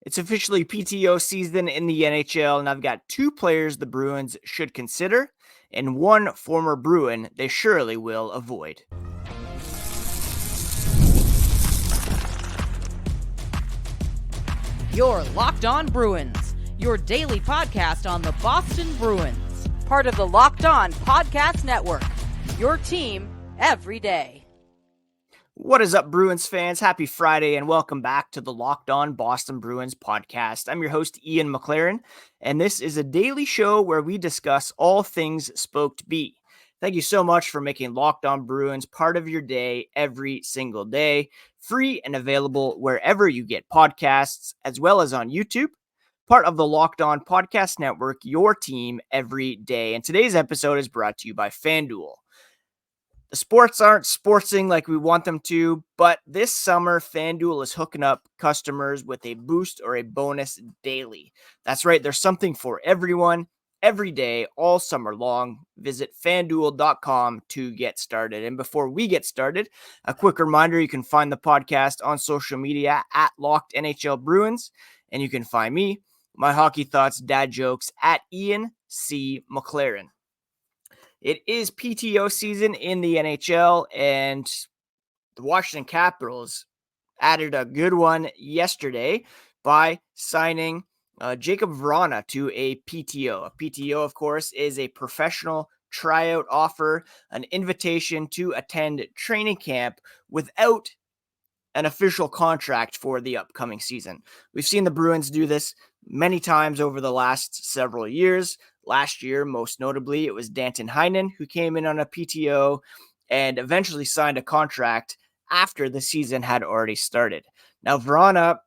It's officially PTO season in the NHL, and I've got two players the Bruins should consider, and one former Bruin they surely will avoid. You're Locked On Bruins, your daily podcast on the Boston Bruins, part of the Locked On Podcast Network, your team every day. What is up, Bruins fans? Happy Friday, and welcome back to the Locked On Boston Bruins podcast. I'm your host, Ian McLaren, and this is a daily show where we discuss all things Spoked B. Thank you so much for making Locked On Bruins part of your day every single day, free and available wherever you get podcasts, as well as on YouTube. Part of the Locked On Podcast Network, your team every day. And today's episode is brought to you by FanDuel. The sports aren't sportsing like we want them to, but this summer, FanDuel is hooking up customers with a boost or a bonus daily. That's right, there's something for everyone, every day, all summer long. Visit FanDuel.com to get started. And before we get started, a quick reminder, you can find the podcast on social media at Locked NHL Bruins, and you can find me, my hockey thoughts, dad jokes, at Ian C. McLaren. It is PTO season in the NHL, and the Washington Capitals added a good one yesterday by signing Jacob Vrana to a PTO. A PTO, of course, is a professional tryout offer, an invitation to attend training camp without an official contract for the upcoming season. We've seen the Bruins do this many times over the last several years. Last year, most notably, it was Danton Heinen who came in on a PTO and eventually signed a contract after the season had already started. Now, Vrana,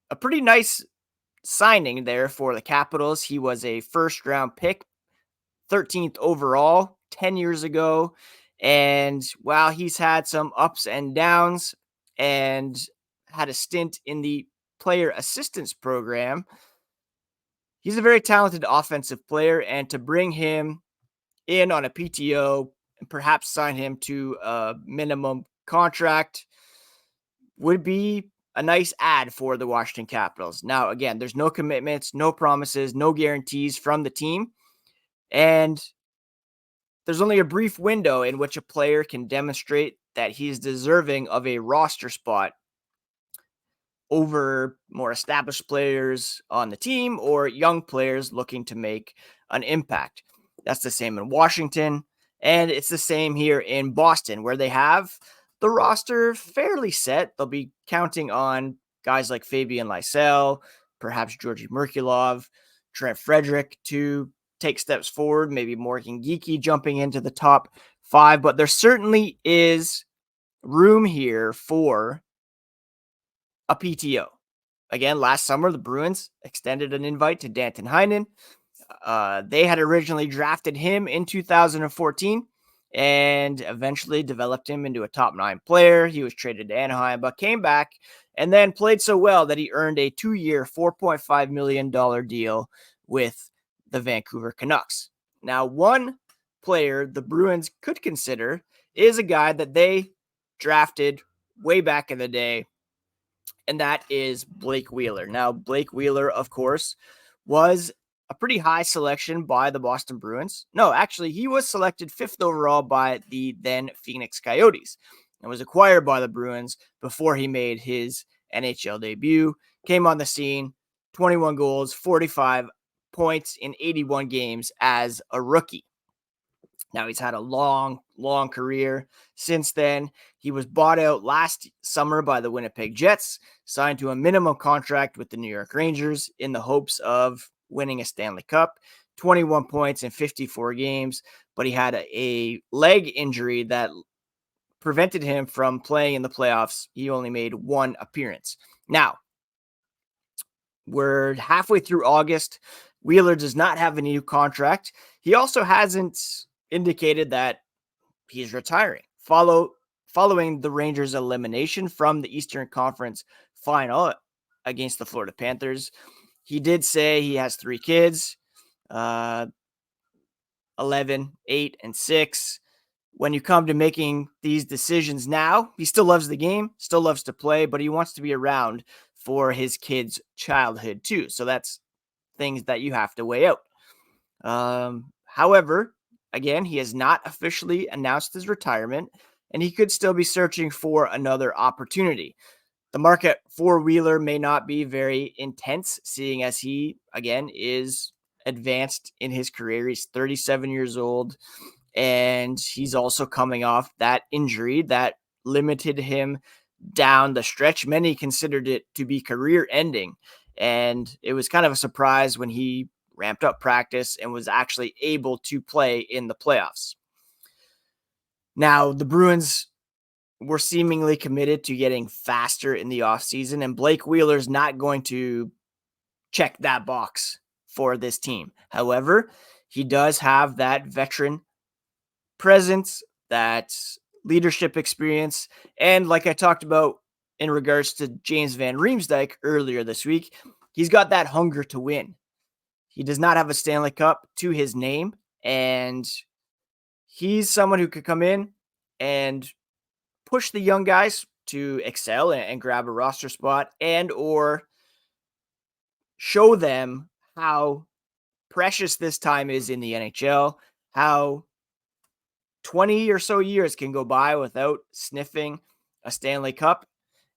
a pretty nice signing there for the Capitals. He was a first-round pick, 13th overall, 10 years ago. And while he's had some ups and downs and had a stint in the player assistance program, he's a very talented offensive player, and to bring him in on a PTO and perhaps sign him to a minimum contract would be a nice add for the Washington Capitals. Now, again, there's no commitments, no promises, no guarantees from the team, and there's only a brief window in which a player can demonstrate that he's deserving of a roster spot over more established players on the team or young players looking to make an impact. That's the same in Washington, and it's the same here in Boston, where they have the roster fairly set. They'll be counting on guys like Fabian Lysell, perhaps Georgi Merkulov, Trent Frederick to take steps forward, maybe Morgan Geekie jumping into the top five, but there certainly is room here for a PTO. Again, last summer, the Bruins extended an invite to Danton Heinen. They had originally drafted him in 2014 and eventually developed him into a top 9 player. He was traded to Anaheim, but came back and then played so well that he earned a 2-year, $4.5 million deal with the Vancouver Canucks. Now, one player the Bruins could consider is a guy that they drafted way back in the day, and that is Blake Wheeler. Now, Blake Wheeler, of course, was a pretty high selection by the Boston Bruins. No, actually, he was selected 5th overall by the then Phoenix Coyotes and was acquired by the Bruins before he made his NHL debut. Came on the scene, 21 goals, 45 points in 81 games as a rookie. Now, he's had a long career since then. He was bought out last summer by the Winnipeg Jets, signed to a minimum contract with the New York Rangers in the hopes of winning a Stanley Cup. 21 points in 54 games, but he had a leg injury that prevented him from playing in the playoffs. He only made one appearance. Now, we're halfway through August. Wheeler does not have a new contract. He also hasn't indicated that he's retiring. Following the Rangers' elimination from the Eastern Conference Final against the Florida Panthers, he did say he has 3 kids, 11, 8, and 6. When you come to making these decisions now, he still loves the game, still loves to play, but he wants to be around for his kid's childhood too. So that's things that you have to weigh out. However, again, he has not officially announced his retirement, and he could still be searching for another opportunity. The market for Wheeler may not be very intense, seeing as he, again, is advanced in his career. He's 37 years old, and he's also coming off that injury that limited him down the stretch. Many considered it to be career ending, and it was kind of a surprise when he ramped up practice and was actually able to play in the playoffs. Now, the Bruins were seemingly committed to getting faster in the offseason, and Blake Wheeler's not going to check that box for this team. However, he does have that veteran presence, that leadership experience, and like I talked about in regards to James Van Riemsdyk earlier this week, he's got that hunger to win. He does not have a Stanley Cup to his name, and he's someone who could come in and push the young guys to excel and grab a roster spot, and or show them how precious this time is in the NHL, how 20 or so years can go by without sniffing a Stanley Cup,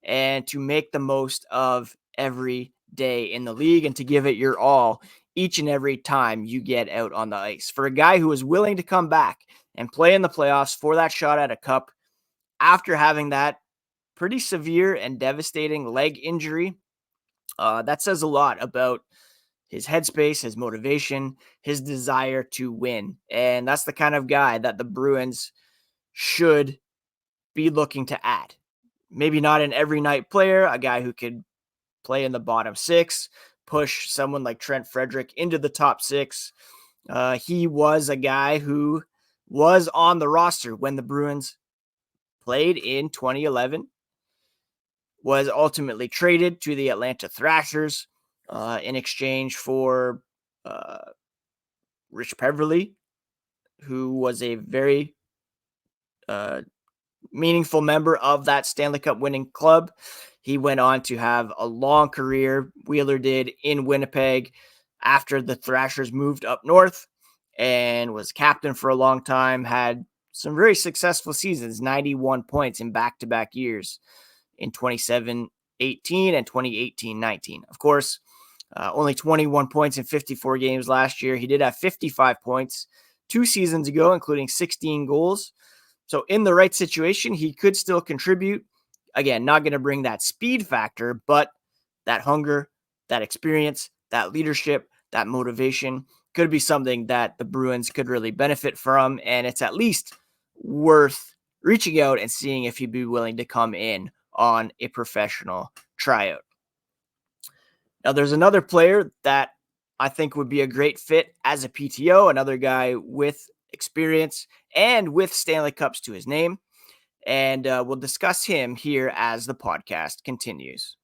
and to make the most of every day in the league and to give it your all each and every time you get out on the ice. For a guy who is willing to come back and play in the playoffs for that shot at a cup after having that pretty severe and devastating leg injury, that says a lot about his headspace, his motivation, his desire to win. And that's the kind of guy that the Bruins should be looking to add. Maybe not an every night player, a guy who could play in the bottom six, push someone like Trent Frederick into the top six. He was a guy who was on the roster when the Bruins played in 2011, was ultimately traded to the Atlanta Thrashers in exchange for Rich Peverly, who was a very meaningful member of that Stanley Cup winning club. He went on to have a long career, Wheeler did, in Winnipeg after the Thrashers moved up north, and was captain for a long time, had some very successful seasons, 91 points in back-to-back years in 27-18 and 2018-19. Of course, only 21 points in 54 games last year. He did have 55 points 2 seasons ago, including 16 goals. So in the right situation, he could still contribute. Again, not going to bring that speed factor, but that hunger, that experience, that leadership, that motivation could be something that the Bruins could really benefit from. And it's at least worth reaching out and seeing if he'd be willing to come in on a professional tryout. Now, there's another player that I think would be a great fit as a PTO, another guy with experience and with Stanley Cups to his name. And we'll discuss him here as the podcast continues.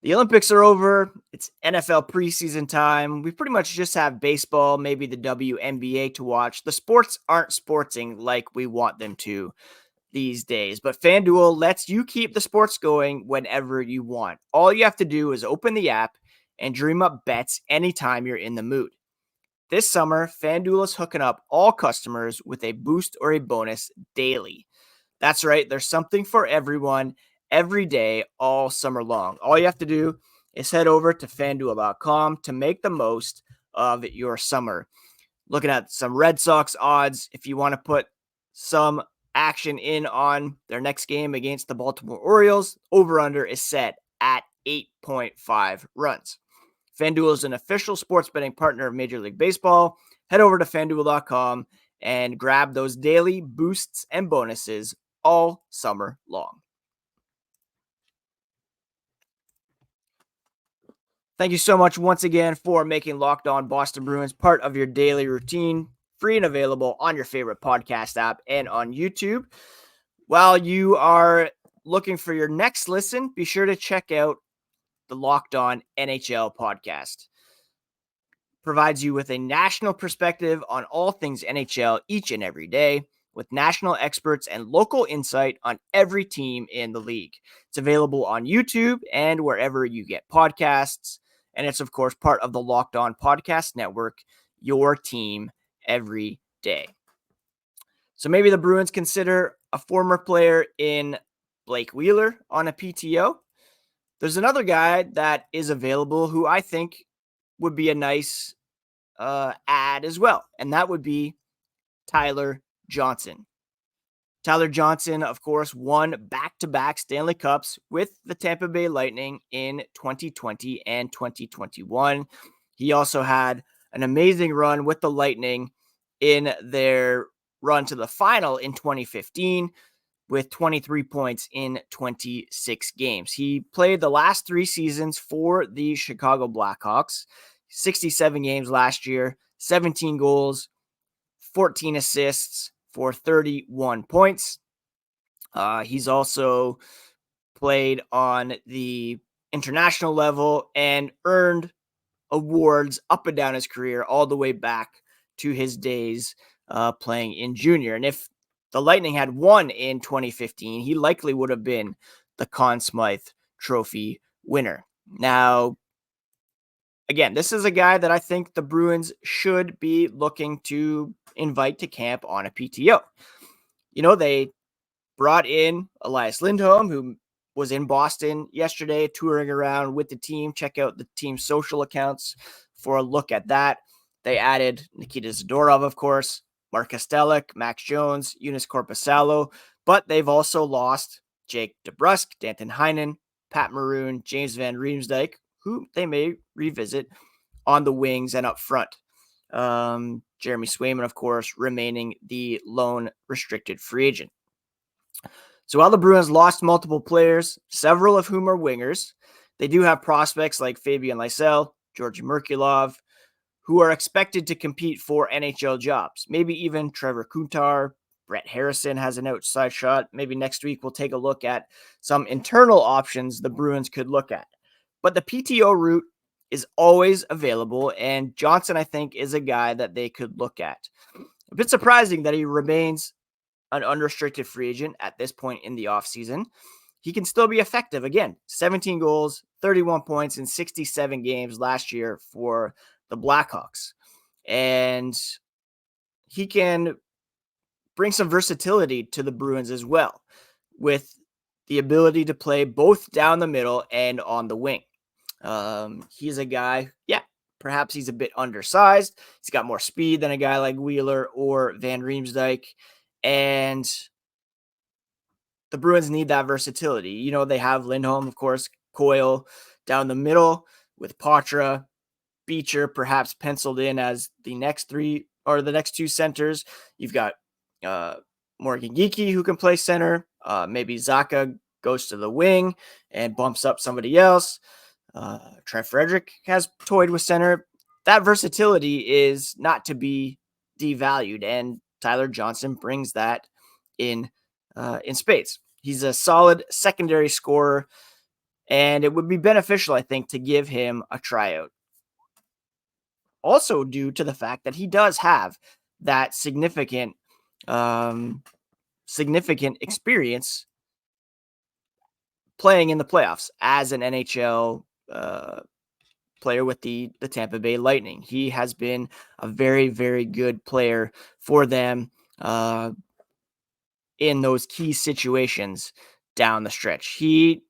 The Olympics are over. It's NFL preseason time. We pretty much just have baseball, maybe the WNBA to watch. The sports aren't sportsing like we want them to these days, but FanDuel lets you keep the sports going whenever you want. All you have to do is open the app and dream up bets anytime you're in the mood. This summer, FanDuel is hooking up all customers with a boost or a bonus daily. That's right, there's something for everyone every day all summer long. All you have to do is head over to FanDuel.com to make the most of your summer. Looking at some Red Sox odds, if you want to put some action in on their next game against the Baltimore Orioles, over-under is set at 8.5 runs. FanDuel is an official sports betting partner of Major League Baseball. Head over to FanDuel.com and grab those daily boosts and bonuses all summer long. Thank you so much once again for making Locked On Boston Bruins part of your daily routine, free and available on your favorite podcast app and on YouTube. While you are looking for your next listen, be sure to check out the Locked On NHL podcast. Provides you with a national perspective on all things NHL each and every day. with national experts and local insight on every team in the league. It's available on YouTube and wherever you get podcasts. And it's, of course, part of the Locked On Podcast Network, your team every day. So maybe the Bruins consider a former player in Blake Wheeler on a PTO. There's another guy that is available who I think would be a nice add as well, and that would be Tyler Johnson. Tyler Johnson, of course, won back-to-back Stanley Cups with the Tampa Bay Lightning in 2020 and 2021. He also had an amazing run with the Lightning in their run to the final in 2015 with 23 points in 26 games. He played the last 3 seasons for the Chicago Blackhawks, 67 games last year, 17 goals, 14 assists for 31 points. He's also played on the international level and earned awards up and down his career, all the way back to his days playing in junior. And if the Lightning had won in 2015, he likely would have been the Conn Smythe Trophy winner. Now, again, this is a guy that I think the Bruins should be looking to invite to camp on a PTO. You know, they brought in Elias Lindholm, who was in Boston yesterday, touring around with the team. Check out the team's social accounts for a look at that. They added Nikita Zadorov, of course, Mark Kastelic, Max Jones, Eunice Korpisalo, but they've also lost Jake DeBrusk, Danton Heinen, Pat Maroon, James Van Riemsdyk, who they may revisit on the wings and up front. Jeremy Swayman, of course, remaining the lone restricted free agent. So while the Bruins lost multiple players, several of whom are wingers, they do have prospects like Fabian Lysell, Georgi Merkulov, who are expected to compete for NHL jobs. Maybe even Trevor Kuntar, Brett Harrison has an outside shot. Maybe next week we'll take a look at some internal options the Bruins could look at. But the PTO route is always available, and Johnson, I think, is a guy that they could look at. A bit surprising that he remains an unrestricted free agent at this point in the offseason. He can still be effective. Again, 17 goals, 31 points in 67 games last year for the Blackhawks. And he can bring some versatility to the Bruins as well, with the ability to play both down the middle and on the wing. He's a guy, perhaps he's a bit undersized. He's got more speed than a guy like Wheeler or Van Riemsdyk. And the Bruins need that versatility. You know, they have Lindholm, of course, Coyle down the middle with Poitras, Beecher perhaps penciled in as the next 2 centers. You've got Morgan Geekie who can play center. Maybe Zaka goes to the wing and bumps up somebody else. Trent Frederick has toyed with center. That versatility is not to be devalued, and Tyler Johnson brings that in spades. He's a solid secondary scorer, and it would be beneficial, I think, to give him a tryout. Also due to the fact that he does have that significant experience playing in the playoffs as an NHL player with the Tampa Bay Lightning. He has been a very, very good player for them in those key situations down the stretch. He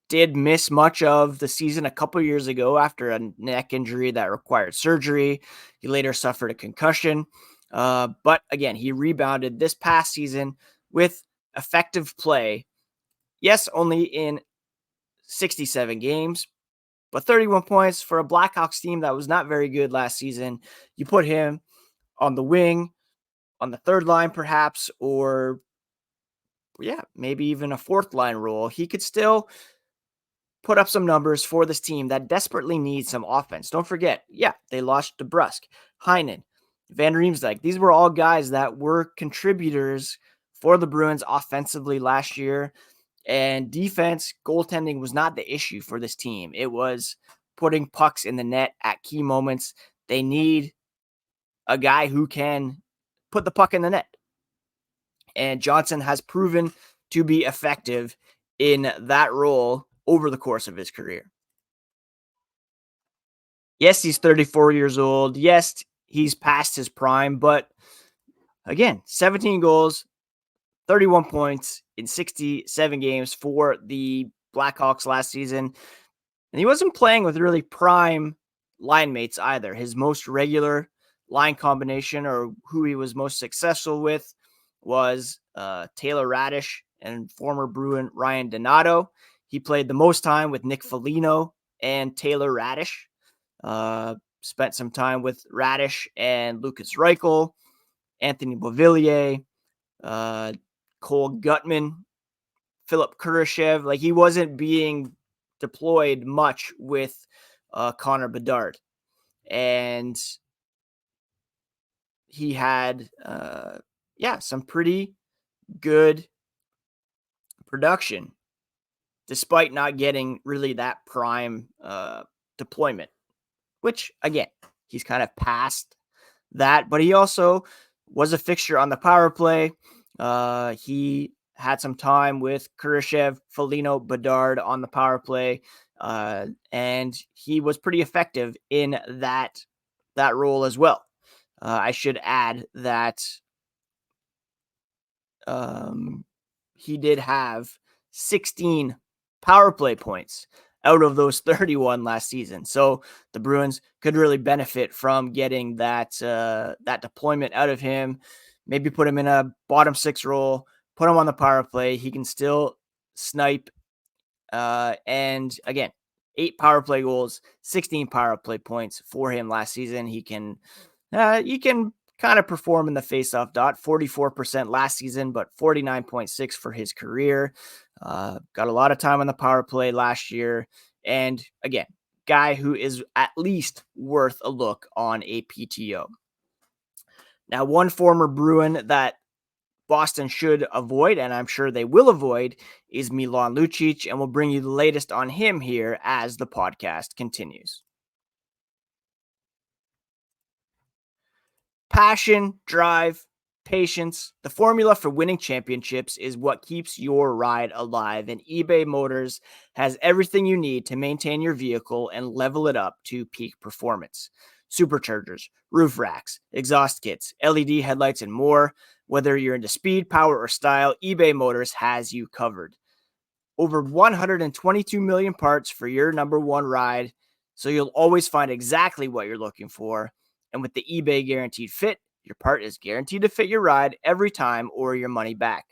did miss much of the season a couple years ago after a neck injury that required surgery. He later suffered a concussion. But again, he rebounded this past season with effective play. Yes, only in 67 games, but 31 points for a Blackhawks team that was not very good last season. You put him on the wing, on the third line perhaps, or maybe even a fourth line role. He could still put up some numbers for this team that desperately needs some offense. Don't forget, they lost DeBrusk, Heinen, Van Riemsdyk. These were all guys that were contributors for the Bruins offensively last year. And defense, goaltending was not the issue for this team. It was putting pucks in the net at key moments. They need a guy who can put the puck in the net. And Johnson has proven to be effective in that role over the course of his career. Yes, he's 34 years old. Yes, he's past his prime, but again, 17 goals, 31 points in 67 games for the Blackhawks last season. And he wasn't playing with really prime line mates either. His most regular line combination, or who he was most successful with, was Taylor Radish and former Bruin Ryan Donato. He played the most time with Nick Foligno and Taylor Radish. Spent some time with Radish and Lucas Reichel, Anthony Beauvillier, Cole Gutman, Philip Kurashev. Like, he wasn't being deployed much with Connor Bedard. And he had, some pretty good production despite not getting really that prime deployment, which, again, he's kind of past that, but he also was a fixture on the power play. He had some time with Kurashev, Foligno, Bedard on the power play, and he was pretty effective in that role as well. I should add that he did have 16 power play points out of those 31 last season. So the Bruins could really benefit from getting that deployment out of him. Maybe put him in a bottom six role, put him on the power play. He can still snipe. And again, 8 power play goals, 16 power play points for him last season. He can kind of perform in the faceoff dot, 44% last season, but 49.6 for his career. Got a lot of time on the power play last year. And again, guy who is at least worth a look on a PTO. Now, one former Bruin that Boston should avoid, and I'm sure they will avoid, is Milan Lucic, and we'll bring you the latest on him here as the podcast continues. Passion, drive, patience. The formula for winning championships is what keeps your ride alive, and eBay Motors has everything you need to maintain your vehicle and level it up to peak performance. Superchargers, roof racks, exhaust kits, LED headlights, and more. Whether you're into speed, power, or style, eBay Motors has you covered. Over 122 million parts for your number one ride, so you'll always find exactly what you're looking for. And with the eBay Guaranteed Fit, your part is guaranteed to fit your ride every time or your money back.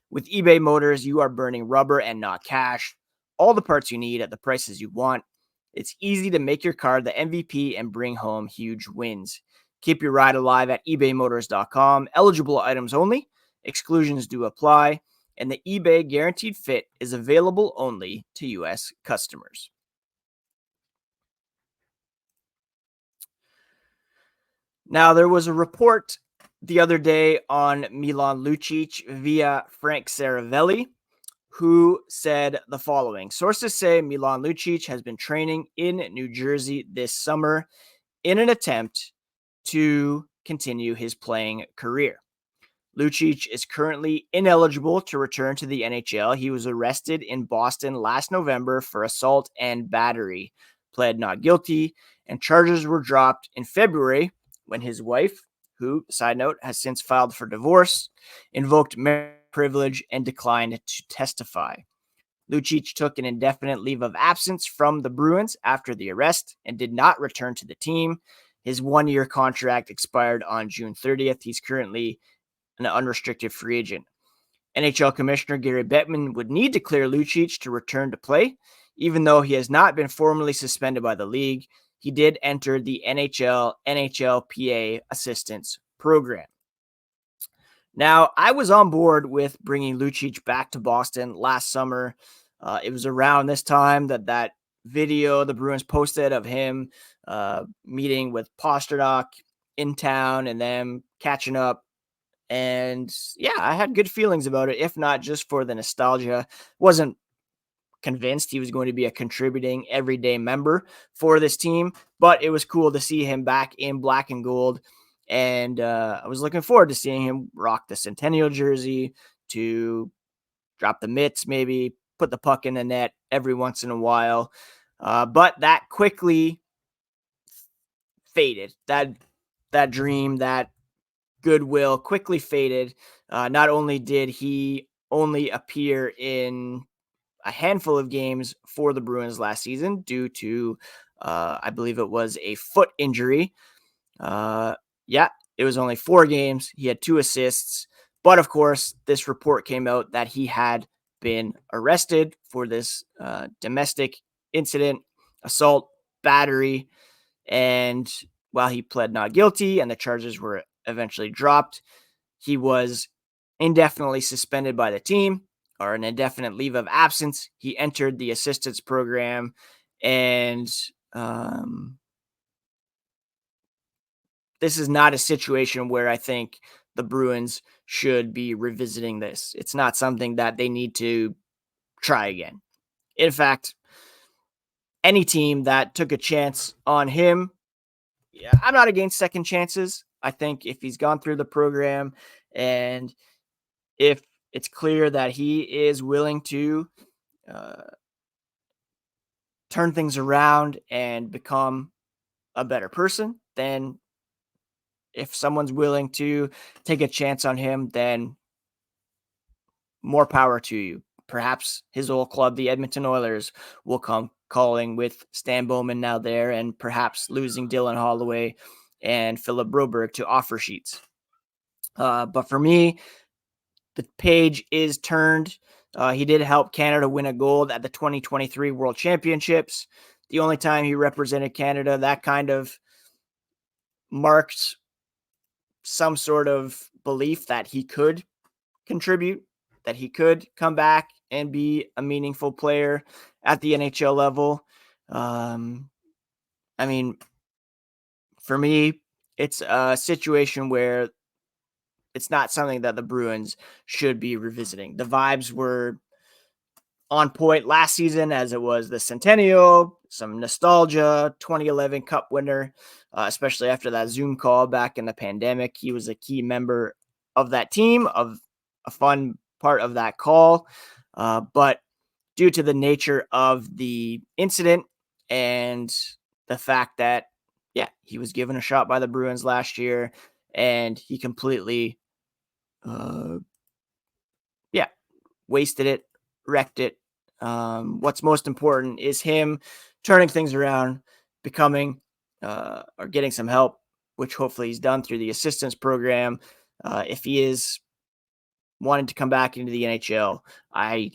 With eBay Motors, you are burning rubber and not cash. All the parts you need at the prices you want. It's easy to make your car the MVP and bring home huge wins. Keep your ride alive at ebaymotors.com. Eligible items only. Exclusions do apply. And the eBay Guaranteed Fit is available only to U.S. customers. Now, there was a report the other day on Milan Lucic via Frank Saravelli, who said the following. Sources say Milan Lucic has been training in New Jersey this summer in an attempt to continue his playing career. Lucic is currently ineligible to return to the NHL. He was arrested in Boston last November for assault and battery, pled not guilty, and charges were dropped in February when his wife, who, side note, has since filed for divorce, invoked marriage privilege and declined to testify. Lucic took an indefinite leave of absence from the Bruins after the arrest and did not return to the team. His one-year contract expired on June 30th. He's currently an unrestricted free agent. NHL Commissioner Gary Bettman would need to clear Lucic to return to play. Even though he has not been formally suspended by the league, he did enter the NHLPA assistance program. Now, I was on board with bringing Lucic back to Boston last summer. It was around this time that video the Bruins posted of him meeting with Pasternak in town and them catching up. And yeah, I had good feelings about it, if not just for the nostalgia. Wasn't convinced he was going to be a contributing everyday member for this team, but it was cool to see him back in black and gold. And I was looking forward to seeing him rock the Centennial jersey, to drop the mitts, maybe put the puck in the net every once in a while. But that quickly faded. That dream, that goodwill quickly faded. Not only did he only appear in a handful of games for the Bruins last season due to, I believe it was a foot injury. Yeah, it was only 4 games. He had 2 assists. But of course, this report came out that he had been arrested for this domestic incident, assault, battery. And while he pled not guilty and the charges were eventually dropped, he was indefinitely suspended by the team, or an indefinite leave of absence. He entered the assistance program, and this is not a situation where I think the Bruins should be revisiting this. It's not something that they need to try again. In fact, any team that took a chance on him, yeah, I'm not against second chances. I think if he's gone through the program and if it's clear that he is willing to uh, turn things around and become a better person, then if someone's willing to take a chance on him, then more power to you. Perhaps his old club, the Edmonton Oilers, will come calling with Stan Bowman now there, and perhaps losing Dylan Holloway and Philip Broberg to offer sheets. But for me, the page is turned. He did help Canada win a gold at the 2023 World Championships. The only time he represented Canada, that kind of marked some sort of belief that he could contribute, that he could come back and be a meaningful player at the NHL level. I mean, for me, it's a situation where it's not something that the Bruins should be revisiting. The vibes were on point last season, as it was the Centennial, some nostalgia, 2011 Cup winner, especially after that Zoom call back in the pandemic. He was a key member of that team, of a fun part of that call. But due to the nature of the incident and the fact that, yeah, he was given a shot by the Bruins last year and he completely, yeah, wasted it, wrecked it. What's most important is him turning things around, becoming or getting some help, which hopefully he's done through the assistance program. If he is wanting to come back into the NHL, I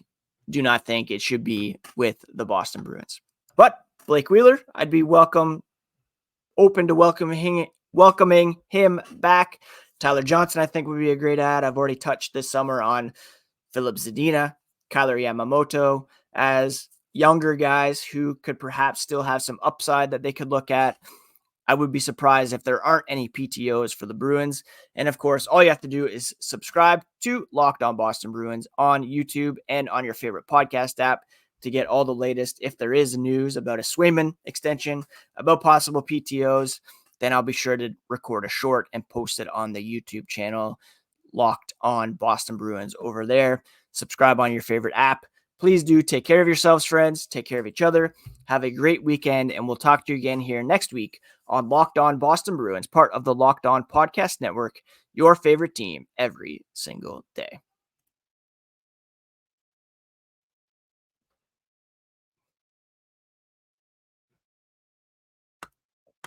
do not think it should be with the Boston Bruins. But Blake Wheeler, I'd be open to welcoming him back. Tyler Johnson, I think, would be a great add. I've already touched this summer on Philip Zadina, Kyler Yamamoto as younger guys who could perhaps still have some upside that they could look at. I would be surprised if there aren't any PTOs for the Bruins. And of course, all you have to do is subscribe to Locked On Boston Bruins on YouTube and on your favorite podcast app to get all the latest. If there is news about a Swayman extension, about possible PTOs, then I'll be sure to record a short and post it on the YouTube channel, Locked On Boston Bruins over there. Subscribe on your favorite app. Please do take care of yourselves, friends. Take care of each other. Have a great weekend, and we'll talk to you again here next week on Locked On Boston Bruins, part of the Locked On Podcast Network, your favorite team every single day.